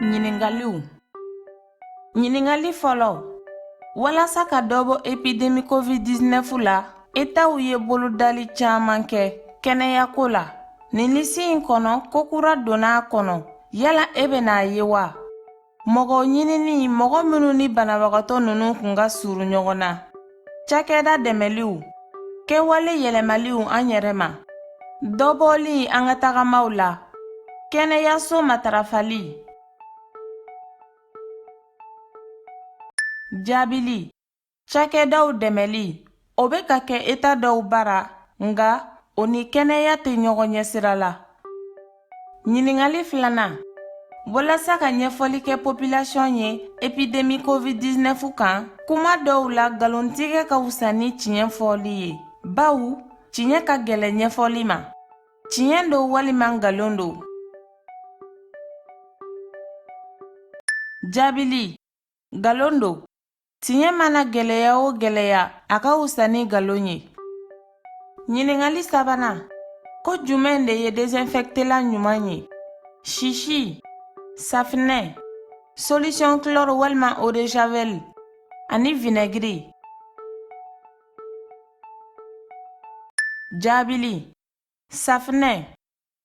Ɲiningaliw. Ɲiningali fɔlɔ. Walasa ka dɔ bɔ epidemi COVID-19 la, Etaw ye bolodali caaman kɛ kɛnɛyako la. Nin lisi in kɔnɔ ko kura donna a kɔnɔ. Yala e bɛna ye wa? Mɔgɔ ɲinini mɔgɔ minnu ni banabagatɔ ninnu kun ka suru ɲɔgɔn na. Cakɛda dɛmɛliw. Kɛwale yɛlɛmaliw an yɛrɛ ma. Dɔbɔli an ka tagamaw la. Kɛnɛyaso matarafali. Jaabili. Cakɛdaw dɛmɛli. O bɛ ka kɛ eta dɔw bara, nga o ni kɛnɛya tɛ ɲɔgɔn ɲɛ sira la. Ɲiningali filanan. Walasa ka ɲɛfɔli kɛ population ye epidemi COVID-19 kan, kuma dɔw la galontigɛ ka wusa ni tiɲɛ fɔli ye. Bawu, tiɲɛ ka gɛlɛn ɲɛfɔli ma. Tiɲɛ do walima ngalon do? Jaabili. Ngalon do. Tiɲɛ mana gɛlɛya o gɛlɛya, a ka wusa ni ngalon ye. Ɲiningali sabanan. Ko jumɛn de ye désinfectela ɲuman ye? Sisi, safinɛ, solution chlore walima eau de javel, ani vinaigre. Jaabili. Safinɛ,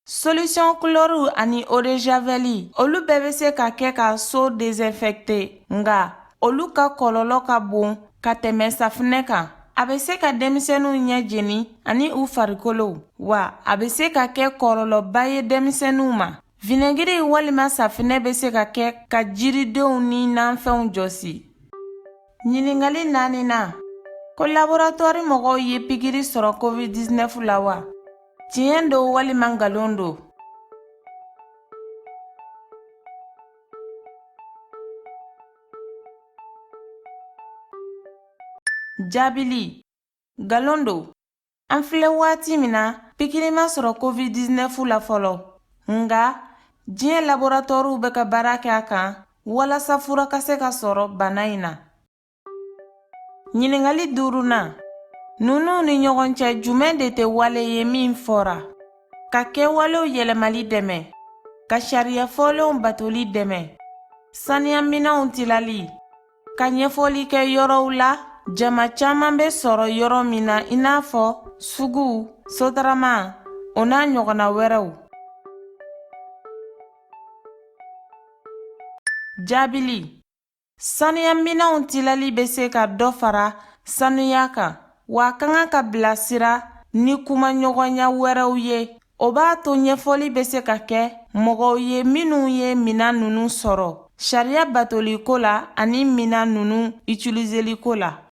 solution chlore ani eau de javel olu bɛɛ bɛ se ka kɛ ka so désinfecter, nga olu ka kɔlɔlɔ ka bon ka tɛmɛ safinɛ kan. A bɛ se ka denmisɛnninw ɲɛ jeni ani u farikolo, wa a bɛ se ka kɛ kɔlɔlɔba ye denmisɛnninw ma. Vinaigre walima safinɛ bɛ se ka kɛ ka jiridenw ni nanfɛnw jɔsi. Ɲiningali 4nan. Ko laboratoire mɔgɔw ye pikiri sɔrɔ COVID-19 la wa? Tiɲɛ do walima ngalon do? Jaabili. Ngalon do. An filɛ waati min na, pikiri ma sɔrɔ COVID-19 la fɔlɔ. Nga, diɲɛ laboratoriw bɛ ka baara kɛ a kan walasa fura ka se ka sɔrɔ bana in na. Ɲiningali 5nan. Nunu ni ɲɔgɔn cɛ jumɛn de tɛ wale ye min fɔra? Ka kɛwalew yɛlɛmali dɛmɛ. Ka sariya fɔlenw batoli dɛmɛ. Saniyaminɛnw tilali. Ka ɲɛfɔli kɛ yɔrɔw la. Jama caaman bɛ sɔrɔ yɔrɔ min na i n'a fɔ sugu, sotarama, o n'a ɲɔgɔnna wɛrɛw. Jaabili. Saniyaminɛnw tilali bɛ se ka dɔ fara sanuya kan, wa ka kan ka bilasira ni kumaɲɔgɔnya wɛrɛw ye. O b'a to ɲɛfɔli bɛ se ka kɛ mɔgɔw ye minnu ye minan ninnu sɔrɔ, sariya batoliko la ani minan ninnu utiliseli ko la.